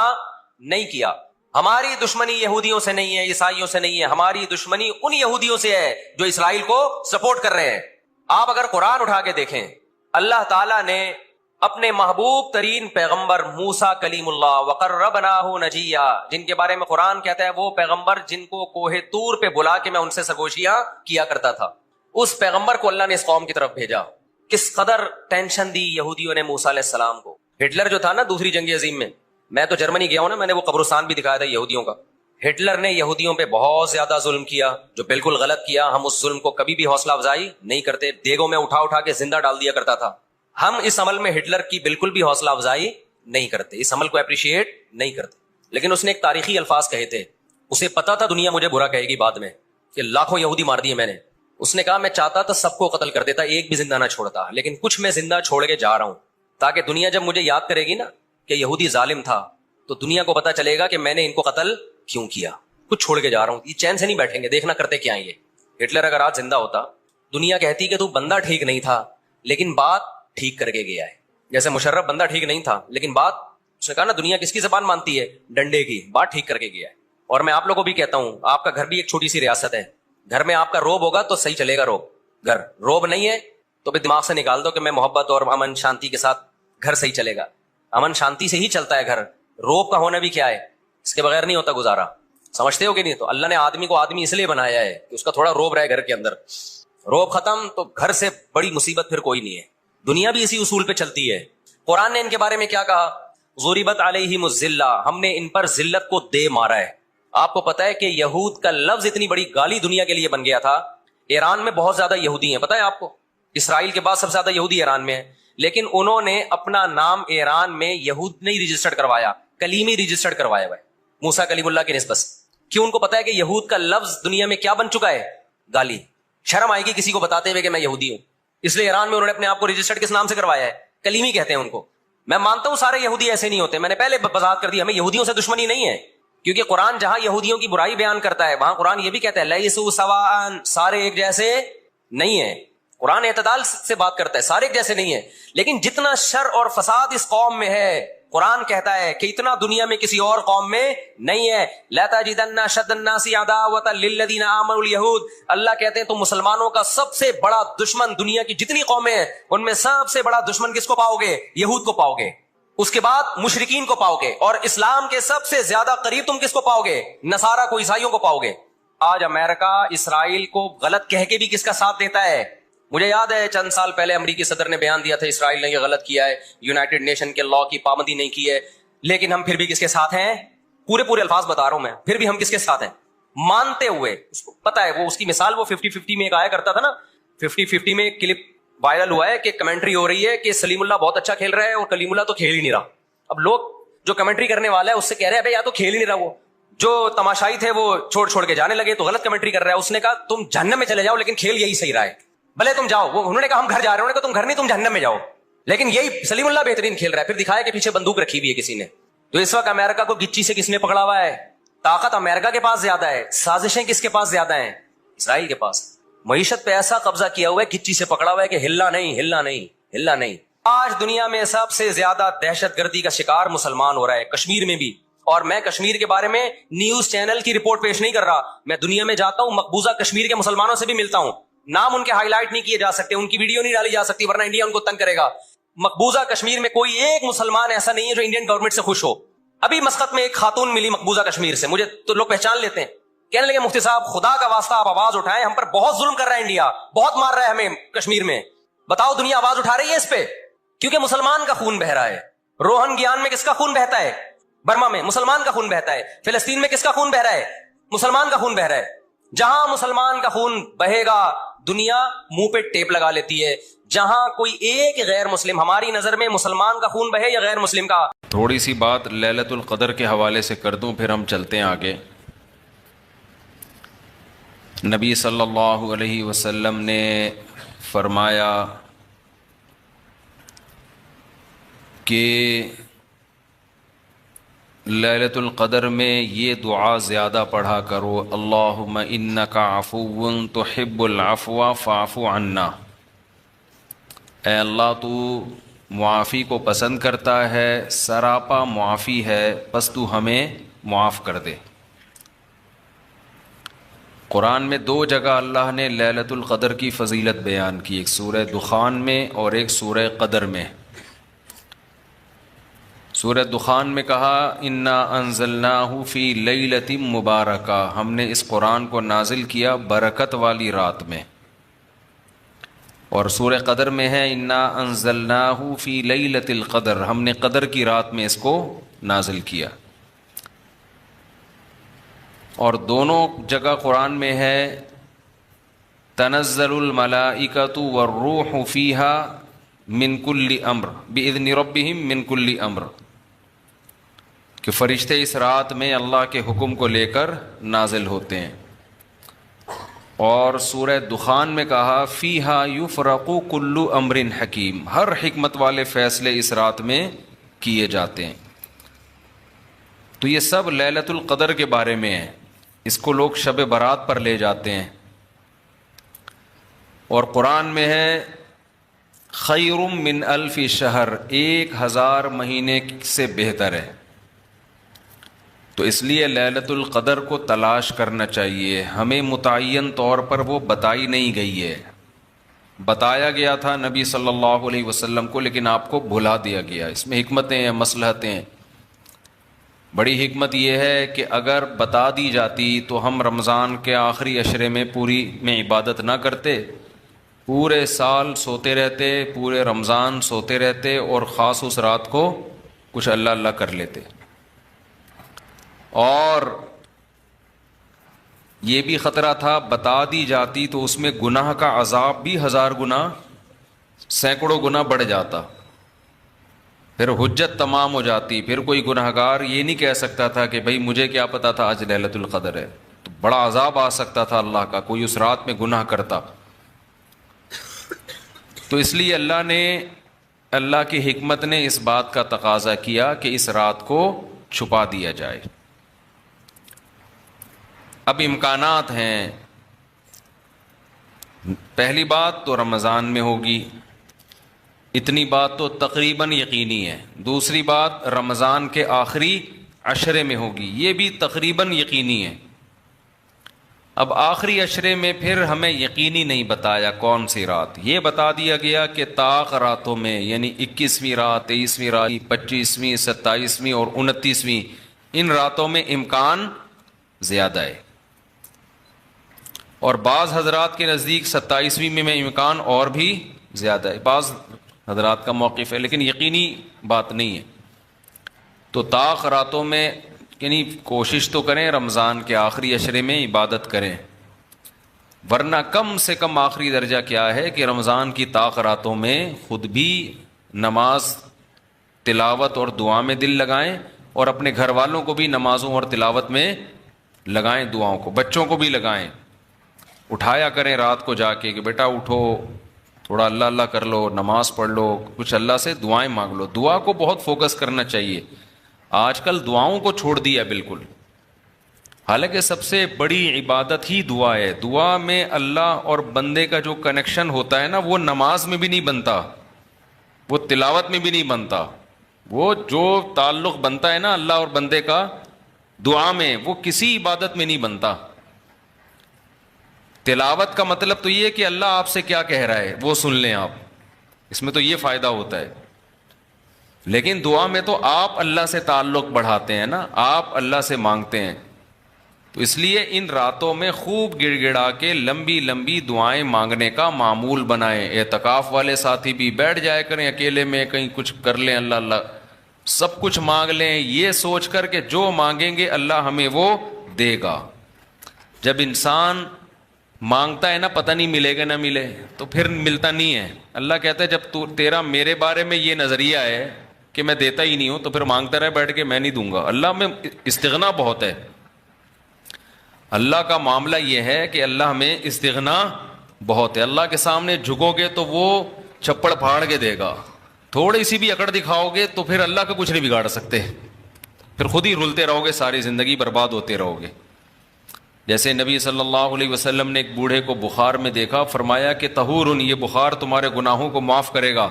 نہیں کیا. ہماری دشمنی یہودیوں سے نہیں ہے، عیسائیوں سے نہیں ہے، ہماری دشمنی ان یہودیوں سے ہے جو اسرائیل کو سپورٹ کر رہے ہیں. آپ اگر قرآن اٹھا کے دیکھیں، اللہ تعالیٰ نے اپنے محبوب ترین پیغمبر موسیٰ کلیم اللہ وقربناہ نجیہ، جن کے بارے میں قرآن کہتا ہے وہ پیغمبر جن کو کوہ طور پہ بلا کے میں ان سے سرگوشیاں کیا کرتا تھا، اس پیغمبر کو اللہ نے اس قوم کی طرف بھیجا. کس قدر ٹینشن دی یہودیوں نے موسیٰ علیہ السلام کو. ہٹلر جو تھا نا دوسری جنگ عظیم میں تو جرمنی گیا ہوں نا، میں نے وہ قبرستان بھی دکھایا تھا یہودیوں کا. ہٹلر نے یہودیوں پہ بہت زیادہ ظلم کیا جو بالکل غلط کیا. ہم اس ظلم کو کبھی بھی حوصلہ افزائی نہیں کرتے، دیگوں میں اٹھا کے زندہ ڈال دیا کرتا تھا. ہم اس عمل میں ہٹلر کی بالکل بھی حوصلہ افزائی نہیں کرتے، اس عمل کو اپریشیٹ نہیں کرتے. لیکن اس نے ایک تاریخی الفاظ کہے تھے، اسے پتا تھا دنیا مجھے برا کہے گی بعد میں کہ لاکھوں یہودی مار دیے میں نے. اس نے کہا میں چاہتا تھا سب کو قتل کر دیتا، ایک بھی زندہ نہ چھوڑتا، لیکن کچھ میں زندہ چھوڑ کے جا رہا ہوں تاکہ دنیا جب مجھے یاد کرے گی نا کہ یہودی ظالم تھا تو دنیا کو پتا چلے گا کہ میں نے ان کو قتل کیوں کیا. کچھ چھوڑ کے جا رہا ہوں، یہ چین سے نہیں بیٹھیں گے، دیکھنا کرتے کیا ہیں یہ. ہٹلر اگر آج زندہ ہوتا، دنیا کہتی کہ تو بندہ ٹھیک نہیں تھا لیکن بات ٹھیک کر کے گیا ہے. جیسے مشرف بندہ ٹھیک نہیں تھا لیکن بات، اس نے کہا نا دنیا کس کی زبان مانتی ہے؟ ڈنڈے کی. بات ٹھیک کر کے گیا ہے. اور میں آپ لوگوں کو بھی کہتا ہوں، آپ کا گھر بھی ایک چھوٹی سی ریاست ہے، گھر میں آپ کا روب ہوگا تو صحیح چلے گا. گھر روب نہیں ہے تو بھی دماغ سے نکال دو کہ میں محبت اور امن شانتی کے ساتھ گھر صحیح چلے گا. امن شانتی سے ہی چلتا ہے گھر. روب کا ہونا بھی کیا ہے، اس کے بغیر نہیں ہوتا گزارا. سمجھتے ہو کہ نہیں؟ تو اللہ نے آدمی کو آدمی اس لیے بنایا ہے کہ اس کا تھوڑا روب رہے گھر کے اندر. روب ختم تو گھر سے بڑی مصیبت پھر کوئی نہیں ہے. دنیا بھی اسی اصول پہ چلتی ہے. قرآن نے ان کے بارے میں کیا کہا؟ ضربت علیہم الذلہ، ہم نے ان پر ذلت کو دے مارا ہے. آپ کو پتا ہے کہ یہود کا لفظ اتنی بڑی گالی دنیا کے لیے بن گیا تھا. ایران میں بہت زیادہ یہودی ہیں، پتا ہے آپ کو؟ اسرائیل کے بعد سب سے زیادہ یہودی ایران میں ہے، لیکن انہوں نے اپنا نام ایران میں یہود نہیں رجسٹرڈ کروایا، کلیمی رجسٹرڈ کروایا ہوا ہے موسیٰ کلیم اللہ کی نسبت. کیوں؟ ان کو پتا ہے کہ یہود کا لفظ دنیا میں کیا بن چکا ہے؟ گالی. شرم آئے گی کسی کو بتاتے ہوئے کہ میں یہودی ہوں، اس لیے ایران میں انہوں نے اپنے آپ کو رجسٹرڈ کس نام سے کروایا ہے؟ کلیمی کہتے ہیں ان کو. میں مانتا ہوں سارے یہودی ایسے نہیں ہوتے، میں نے پہلے وضاحت کر دی، ہمیں یہودیوں سے دشمنی نہیں ہے، کیونکہ قرآن جہاں یہودیوں کی برائی بیان کرتا ہے وہاں قرآن یہ بھی کہتا ہے لیسوا سواء، سارے ایک جیسے نہیں ہیں. قرآن اعتدال سے بات کرتا ہے، سارے ایک جیسے نہیں ہیں. لیکن جتنا شر اور فساد اس قوم میں ہے، قرآن کہتا ہے کہ اتنا دنیا میں کسی اور قوم میں نہیں ہے. لا تجدن اشد الناس عداوۃ للذین آمنوا اليہود، اللہ کہتے ہیں تم مسلمانوں کا سب سے بڑا دشمن دنیا کی جتنی قومیں ہیں ان میں سب سے بڑا دشمن کس کو پاؤ گے؟ یہود کو پاؤ گے. اس کے بعد مشرکین کو پاؤ گے، اور اسلام کے سب سے زیادہ قریب تم کس کو پاؤ گے؟ نصارہ کو، عیسائیوں کو پاؤ گے. آج امریکہ اسرائیل کو غلط کہہ کے بھی کس کا ساتھ دیتا ہے؟ مجھے یاد ہے چند سال پہلے امریکی صدر نے بیان دیا تھا اسرائیل نے یہ غلط کیا ہے، یونائٹڈ نیشن کے لا کی پابندی نہیں کی ہے، لیکن ہم پھر بھی کس کے ساتھ ہیں؟ پورے الفاظ بتا رہا ہوں میں، پھر بھی ہم کس کے ساتھ ہیں؟ مانتے ہوئے. اس کو پتا ہے، وہ اس کی مثال وہ 50-50 میں ایک آیا کرتا تھا نا، 50-50 میں ایک کلپ وائرل ہوا ہے کہ کمنٹری ہو رہی ہے کہ سلیم اللہ بہت اچھا کھیل رہا ہے اور کلیم اللہ تو کھیل ہی نہیں رہا. اب لوگ جو کمنٹری کرنے والا ہے اس سے کہہ رہے ہیں یا تو کھیل ہی نہیں رہا، وہ جو تماشائی تھے وہ چھوڑ کے جانے لگے تو غلط کمنٹری کر رہا ہے. اس نے کہا تم جہنم میں چلے جاؤ لیکن کھیل یہی صحیح رہا ہے، بھلے تم جاؤ. وہ انہوں نے کہا ہم گھر جا رہے ہیں، انہوں نے کہا تم گھر نہیں، تم جہنم میں جاؤ، لیکن یہی سلیم اللہ بہترین کھیل رہا ہے. پھر دکھایا کہ پیچھے بندوق رکھی ہوئی ہے کسی نے. تو اس وقت امریکہ کو گچی سے کس نے پکڑا ہوا ہے؟ طاقت امریکہ کے پاس زیادہ ہے، سازشیں کس کے پاس زیادہ ہیں؟ اسرائیل کے پاس. معیشت پہ ایسا قبضہ کیا ہوا ہے، گچی سے پکڑا ہوا ہے کہ ہلنا نہیں. آج دنیا میں سب سے زیادہ دہشت گردی کا شکار مسلمان ہو رہا ہے، کشمیر میں بھی. اور میں کشمیر کے بارے میں نیوز چینل کی رپورٹ پیش نہیں کر رہا، میں دنیا میں جاتا ہوں، مقبوضہ کشمیر کے مسلمانوں سے بھی ملتا ہوں. نام ان کے ہائی لائٹ نہیں کیے جا سکتے، ان کی ویڈیو نہیں ڈالی جا سکتی ورنہ انڈیا ان کو تنگ کرے گا. مقبوضہ کشمیر میں کوئی ایک مسلمان ایسا نہیں ہے جو انڈین گورنمنٹ سے خوش ہو. ابھی مسقط میں ایک خاتون ملی مقبوضہ کشمیر سے، مجھے تو لوگ پہچان لیتے ہیں، کہنے لگے مفتی صاحب خدا کا واسطہ آپ آواز اٹھائیں، ہم پر بہت ظلم کر رہا ہے انڈیا، بہت مار رہا ہے ہمیں کشمیر میں. بتاؤ دنیا آواز اٹھا رہی ہے اس پہ، کیونکہ مسلمان کا خون بہ رہا ہے. روہن گیان میں کس کا خون بہتا ہے؟ برما میں مسلمان کا خون بہتا ہے. فلسطین میں کس کا خون بہ رہا ہے؟ مسلمان کا خون بہ رہا ہے. جہاں مسلمان کا خون بہے گا دنیا منہ پہ ٹیپ لگا لیتی ہے. جہاں کوئی ایک غیر مسلم، ہماری نظر میں مسلمان کا خون بہے یا غیر مسلم کا. تھوڑی سی بات لیلۃ القدر کے حوالے سے کر دوں، پھر ہم چلتے ہیں آگے. نبی صلی اللہ علیہ وسلم نے فرمایا کہ لیلۃ القدر میں یہ دعا زیادہ پڑھا کرو، اللہم انک عفو تحب العفو فاعف عنا. اے اللہ تو معافی کو پسند کرتا ہے، سراپا معافی ہے، پس تو ہمیں معاف کر دے. قرآن میں 2 جگہ اللہ نے لیلۃ القدر کی فضیلت بیان کی، ایک سورہ دخان میں اور ایک سورہ قدر میں. سورہ دخان میں کہا انا انزلناہ فی لیلۃ مبارکہ، ہم نے اس قرآن کو نازل کیا برکت والی رات میں. اور سورہ قدر میں ہے انا انزلناہ فی لیلۃ القدر، ہم نے قدر کی رات میں اس کو نازل کیا. اور دونوں جگہ قرآن میں ہے تنزل الملائکۃ والروح فیہا من کل امر باذن ربہم من کل امر، کہ فرشتے اس رات میں اللہ کے حکم کو لے کر نازل ہوتے ہیں. اور سورہ دخان میں کہا فیہا یفرق کل امر حکیم، ہر حکمت والے فیصلے اس رات میں کیے جاتے ہیں. تو یہ سب لیلۃ القدر کے بارے میں ہے. اس کو لوگ شب برات پر لے جاتے ہیں. اور قرآن میں ہے خیر من الف شہر، 1000 مہینے سے بہتر ہے. تو اس لیے لیلۃ القدر کو تلاش کرنا چاہیے. ہمیں متعین طور پر وہ بتائی نہیں گئی ہے، بتایا گیا تھا نبی صلی اللہ علیہ وسلم کو، لیکن آپ کو بھلا دیا گیا. اس میں حکمتیں ہیں، مصلحتیں ہیں. بڑی حکمت یہ ہے کہ اگر بتا دی جاتی تو ہم رمضان کے آخری عشرے میں پوری میں عبادت نہ کرتے، پورے سال سوتے رہتے، پورے رمضان سوتے رہتے، اور خاص اس رات کو کچھ اللہ اللہ کر لیتے. اور یہ بھی خطرہ تھا بتا دی جاتی تو اس میں گناہ کا عذاب بھی 1000 گنا، سینکڑوں گنا بڑھ جاتا، پھر حجت تمام ہو جاتی. پھر کوئی گناہگار یہ نہیں کہہ سکتا تھا کہ بھائی مجھے کیا پتا تھا آج لیلۃ القدر ہے. تو بڑا عذاب آ سکتا تھا اللہ کا، کوئی اس رات میں گناہ کرتا. تو اس لیے اللہ کی حکمت نے اس بات کا تقاضا کیا کہ اس رات کو چھپا دیا جائے. اب امکانات ہیں. پہلی بات تو رمضان میں ہوگی، اتنی بات تو تقریباً یقینی ہے. دوسری بات رمضان کے آخری عشرے میں ہوگی، یہ بھی تقریباً یقینی ہے. اب آخری عشرے میں پھر ہمیں یقینی نہیں بتایا کون سی رات، یہ بتا دیا گیا کہ طاق راتوں میں، یعنی 21ویں رات، 23ویں رات، 25ویں، 27ویں اور 29ویں، ان راتوں میں امکان زیادہ ہے. اور بعض حضرات کے نزدیک 27ویں میں امکان اور بھی زیادہ ہے. بعض حضرات کا موقف ہے، لیکن یقینی بات نہیں ہے. تو طاق راتوں میں یعنی کوشش تو کریں رمضان کے آخری عشرے میں عبادت کریں، ورنہ کم سے کم آخری درجہ کیا ہے کہ رمضان کی طاق راتوں میں خود بھی نماز، تلاوت اور دعا میں دل لگائیں، اور اپنے گھر والوں کو بھی نمازوں اور تلاوت میں لگائیں، دعاؤں کو بچوں کو بھی لگائیں. اٹھایا کریں رات کو جا کے کہ بیٹا اٹھو، تھوڑا اللہ اللہ کر لو، نماز پڑھ لو، کچھ اللہ سے دعائیں مانگ لو. دعا کو بہت فوکس کرنا چاہیے. آج کل دعاؤں کو چھوڑ دیا بالکل، حالانکہ سب سے بڑی عبادت ہی دعا ہے. دعا میں اللہ اور بندے کا جو کنیکشن ہوتا ہے نا، وہ نماز میں بھی نہیں بنتا، وہ تلاوت میں بھی نہیں بنتا. وہ جو تعلق بنتا ہے نا اللہ اور بندے کا دعا میں، وہ کسی عبادت میں نہیں بنتا. تلاوت کا مطلب تو یہ کہ اللہ آپ سے کیا کہہ رہا ہے وہ سن لیں آپ، اس میں تو یہ فائدہ ہوتا ہے. لیکن دعا میں تو آپ اللہ سے تعلق بڑھاتے ہیں نا، آپ اللہ سے مانگتے ہیں. تو اس لیے ان راتوں میں خوب گڑ گڑا کے لمبی لمبی دعائیں مانگنے کا معمول بنائیں. اعتکاف والے ساتھی بھی بیٹھ جائے کریں اکیلے میں، کہیں کچھ کر لیں، اللہ اللہ سب کچھ مانگ لیں، یہ سوچ کر کہ جو مانگیں گے اللہ ہمیں وہ دے گا. جب انسان مانگتا ہے نا پتہ نہیں ملے گا نہ ملے تو پھر ملتا نہیں ہے. اللہ کہتا ہے جب تیرا میرے بارے میں یہ نظریہ ہے کہ میں دیتا ہی نہیں ہوں تو پھر مانگتا رہے بیٹھ کے, میں نہیں دوں گا. اللہ میں استغنا بہت ہے. اللہ کا معاملہ یہ ہے کہ اللہ میں استغنا بہت ہے. اللہ کے سامنے جھکو گے تو وہ چپڑ پھاڑ کے دے گا, تھوڑی سی بھی اکڑ دکھاؤ گے تو پھر اللہ کا کچھ نہیں بگاڑ سکتے, پھر خود ہی رلتے رہو گے, ساری زندگی برباد ہوتے رہو گے. جیسے نبی صلی اللہ علیہ وسلم نے ایک بوڑھے کو بخار میں دیکھا, فرمایا کہ طہور, یہ بخار تمہارے گناہوں کو معاف کرے گا,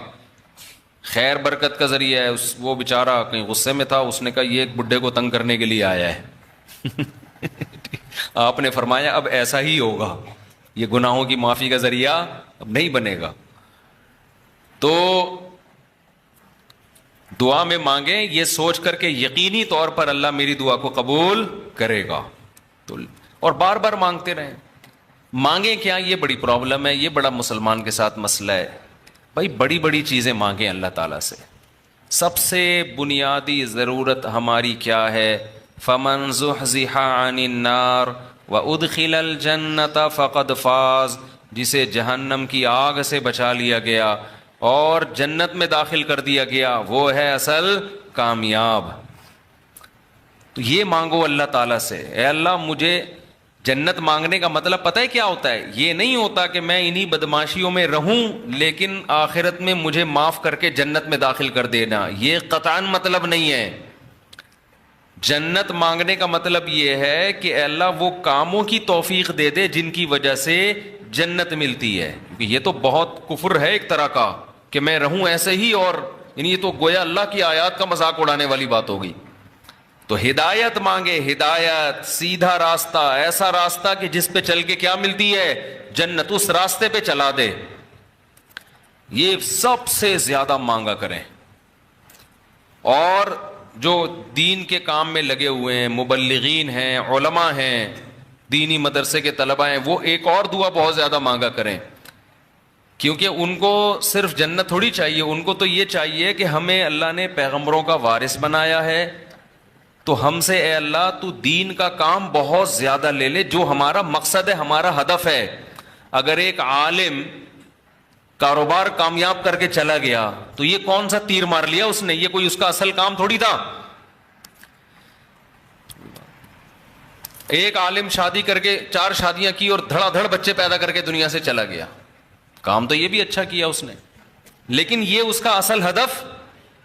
خیر برکت کا ذریعہ ہے. وہ بیچارہ کہیں غصے میں تھا, اس نے کہا یہ ایک بڈھے کو تنگ کرنے کے لیے آیا ہے. آپ نے فرمایا اب ایسا ہی ہوگا, یہ گناہوں کی معافی کا ذریعہ اب نہیں بنے گا. تو دعا میں مانگیں یہ سوچ کر کے یقینی طور پر اللہ میری دعا کو قبول کرے گا, تو اور بار بار مانگتے رہیں. مانگیں کیا, یہ بڑی پرابلم ہے, یہ بڑا مسلمان کے ساتھ مسئلہ ہے. بھائی بڑی بڑی چیزیں مانگیں اللہ تعالیٰ سے. سب سے بنیادی ضرورت ہماری کیا ہے؟ فمن زحزح عن النار وادخل الجنة فقد فاز, جسے جہنم کی آگ سے بچا لیا گیا اور جنت میں داخل کر دیا گیا وہ ہے اصل کامیاب. تو یہ مانگو اللہ تعالیٰ سے, اے اللہ مجھے جنت. مانگنے کا مطلب پتہ ہے کیا ہوتا ہے؟ یہ نہیں ہوتا کہ میں انہی بدماشیوں میں رہوں لیکن آخرت میں مجھے معاف کر کے جنت میں داخل کر دینا, یہ قطعاً مطلب نہیں ہے. جنت مانگنے کا مطلب یہ ہے کہ اے اللہ وہ کاموں کی توفیق دے دے جن کی وجہ سے جنت ملتی ہے. کیونکہ یہ تو بہت کفر ہے ایک طرح کا کہ میں رہوں ایسے ہی, اور یعنی یہ تو گویا اللہ کی آیات کا مذاق اڑانے والی بات ہو گئی. تو ہدایت مانگے, ہدایت, سیدھا راستہ, ایسا راستہ کہ جس پہ چل کے کیا ملتی ہے؟ جنت. اس راستے پہ چلا دے. یہ سب سے زیادہ مانگا کریں. اور جو دین کے کام میں لگے ہوئے ہیں, مبلغین ہیں, علماء ہیں, دینی مدرسے کے طلباء ہیں, وہ ایک اور دعا بہت زیادہ مانگا کریں, کیونکہ ان کو صرف جنت تھوڑی چاہیے, ان کو تو یہ چاہیے کہ ہمیں اللہ نے پیغمبروں کا وارث بنایا ہے, تو ہم سے اے اللہ تو دین کا کام بہت زیادہ لے لے, جو ہمارا مقصد ہے, ہمارا ہدف ہے. اگر ایک عالم کاروبار کامیاب کر کے چلا گیا تو یہ کون سا تیر مار لیا اس نے, یہ کوئی اس کا اصل کام تھوڑی تھا. ایک عالم شادی کر کے 4 شادیاں کی اور دھڑا دھڑ بچے پیدا کر کے دنیا سے چلا گیا, کام تو یہ بھی اچھا کیا اس نے, لیکن یہ اس کا اصل ہدف,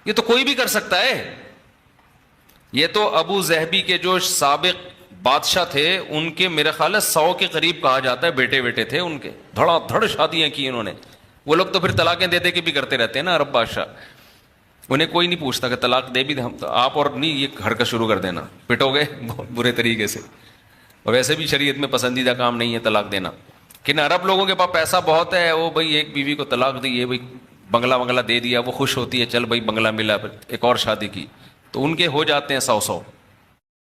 یہ تو کوئی بھی کر سکتا ہے. یہ تو ابو ظہبی کے جو سابق بادشاہ تھے ان کے میرے خیال ہے 100 کے قریب کہا جاتا ہے بیٹے بیٹے تھے ان کے, دھڑا دھڑ شادیاں کی انہوں نے. وہ لوگ تو پھر طلاقیں دے دے کے بھی کرتے رہتے ہیں نا عرب بادشاہ, انہیں کوئی نہیں پوچھتا کہ طلاق دے بھی دے, ہم تو آپ اور نہیں یہ حرکت شروع کر دینا, پٹو گے بہت برے طریقے سے. اور ویسے بھی شریعت میں پسندیدہ کام نہیں ہے طلاق دینا, کہ عرب لوگوں کے پاس پیسہ بہت ہے, وہ بھائی ایک بیوی کو طلاق دی, یہ بھائی بنگلہ دے دیا, وہ خوش ہوتی ہے, چل بھائی بنگلہ ملا, پھر ایک اور شادی کی, تو ان کے ہو جاتے ہیں 100.